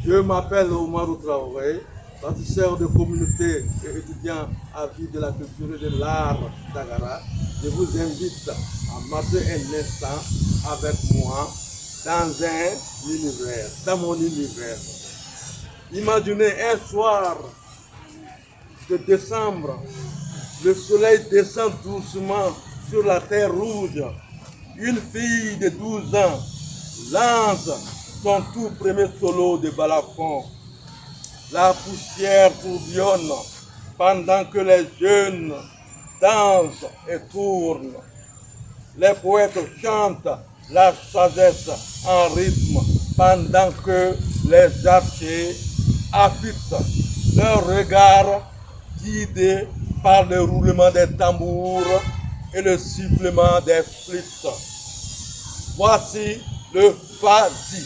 Je m'appelle Oumarou Traoré, bâtisseur de communauté et étudiant à vie de la culture et de l'art d'Agara. Je vous invite à marcher un instant avec moi dans mon univers. Imaginez un soir de décembre, le soleil descend doucement sur la terre rouge. Une fille de 12 ans lance son tout premier solo de balafon. La poussière tourbillonne pendant que les jeunes dansent et tournent. Les poètes chantent la sagesse en rythme pendant que les archers affûtent leur regard guidés par le roulement des tambours et le sifflement des flûtes. Voici le FADI,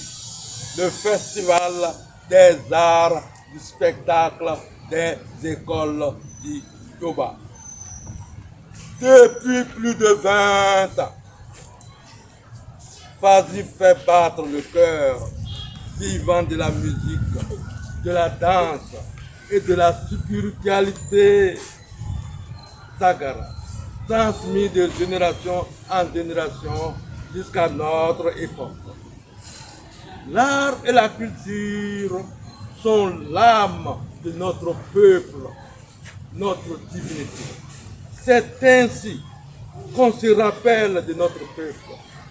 le Festival des arts du spectacle des écoles du Yoba. Depuis plus de 20 ans, FADI fait battre le cœur vivant de la musique, de la danse et de la spiritualité tagara, transmis de génération en génération jusqu'à notre époque. L'art et la culture sont l'âme de notre peuple, notre divinité. C'est ainsi qu'on se rappelle de notre peuple.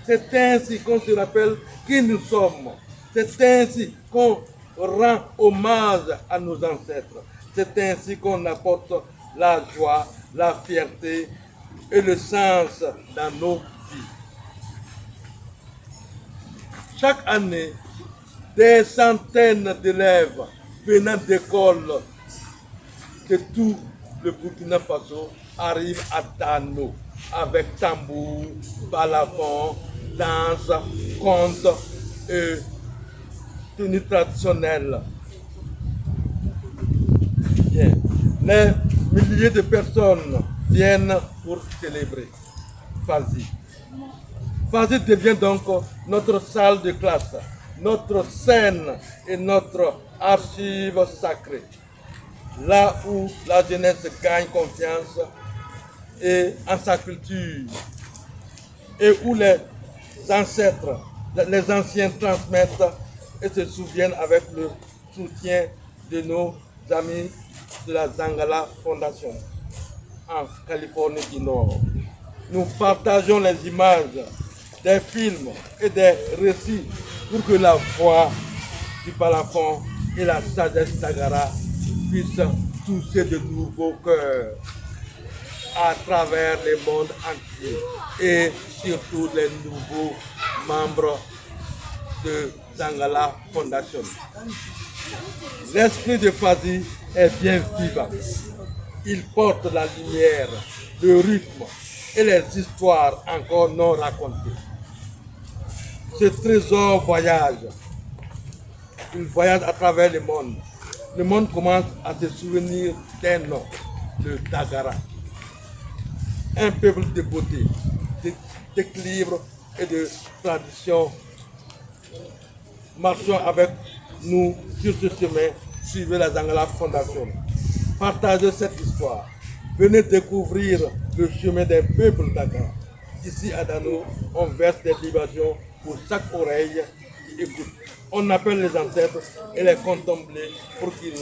C'est ainsi qu'on se rappelle qui nous sommes. C'est ainsi qu'on rend hommage à nos ancêtres. C'est ainsi qu'on apporte la joie, la fierté et le sens dans nos vies. Chaque année, des centaines d'élèves venant d'écoles de tout le Burkina Faso arrivent à Dano avec tambour, balafon, danse, conte et tenue traditionnelle. Bien. Les milliers de personnes viennent pour célébrer FADI. FADI devient donc notre salle de classe, notre scène et notre archive sacrée. Là où la jeunesse gagne confiance et en sa culture et où les ancêtres, les anciens transmettent et se souviennent avec le soutien de nos amis de la Zangala Foundation en Californie du Nord. Nous partageons les images, des films et des récits pour que la voix du balafon et la sagesse tagara puissent toucher de nouveaux cœurs à travers le monde entier et surtout les nouveaux membres de Zangala Foundation. L'esprit de FADI est bien vivant. Il porte la lumière, le rythme et les histoires encore non racontées. Ce trésor voyage. Il voyage à travers le monde. Le monde commence à se souvenir d'un nom, le Tagara. Un peuple de beauté, d'équilibre et de tradition. Marchons avec nous sur ce chemin, suivez la Zangala Foundation. Partagez cette histoire. Venez découvrir le chemin des peuples Tagara. Ici à Dano, on verse des libations pour chaque oreille qui écoute. On appelle les ancêtres et les contemplés pour qu'ils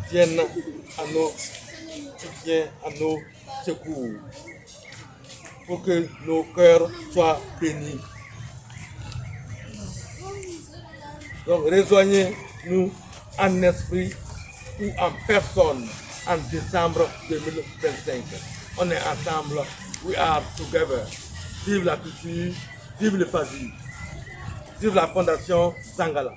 viennent à nos soutiens, à nos secours, pour que nos cœurs soient bénis. Donc rejoignez-nous en esprit ou en personne en décembre 2025. On est ensemble, we are together. Vive la culture, vive le FADI, vive la Fondation Zangala.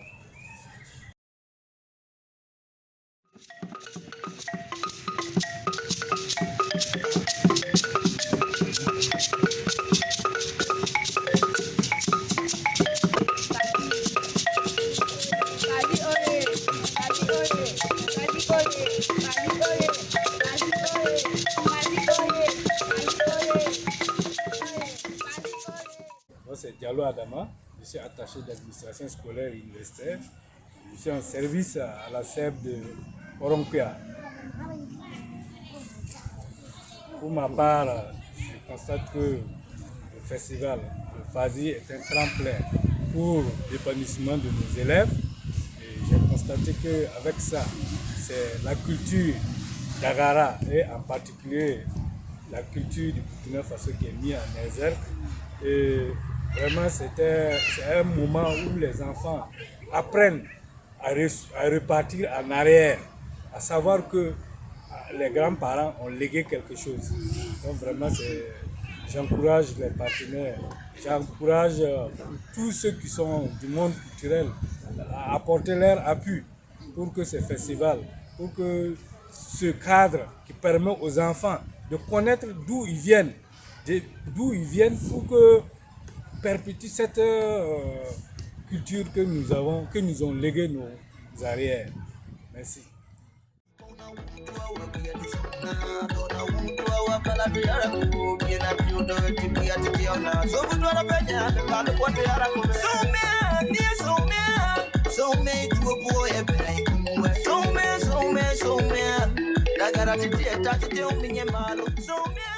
Diallo Adama, je suis attaché d'administration scolaire et universitaire. Je suis en service à la SEB de Orompia. Pour ma part, je constate que le festival, le FASI, est un tremplin pour l'épanouissement de nos élèves. Et j'ai constaté qu'avec ça, c'est la culture d'Agara et en particulier la culture du Burkina Faso qui est mise en exergue. Et vraiment, c'est un moment où les enfants apprennent à repartir en arrière, à savoir que les grands-parents ont légué quelque chose. Donc vraiment, j'encourage les partenaires, j'encourage tous ceux qui sont du monde culturel à apporter leur appui pour que ce festival, pour que ce cadre qui permet aux enfants de connaître d'où ils viennent, pour que perpétue cette culture que nous ont légué nos arrières. Merci. So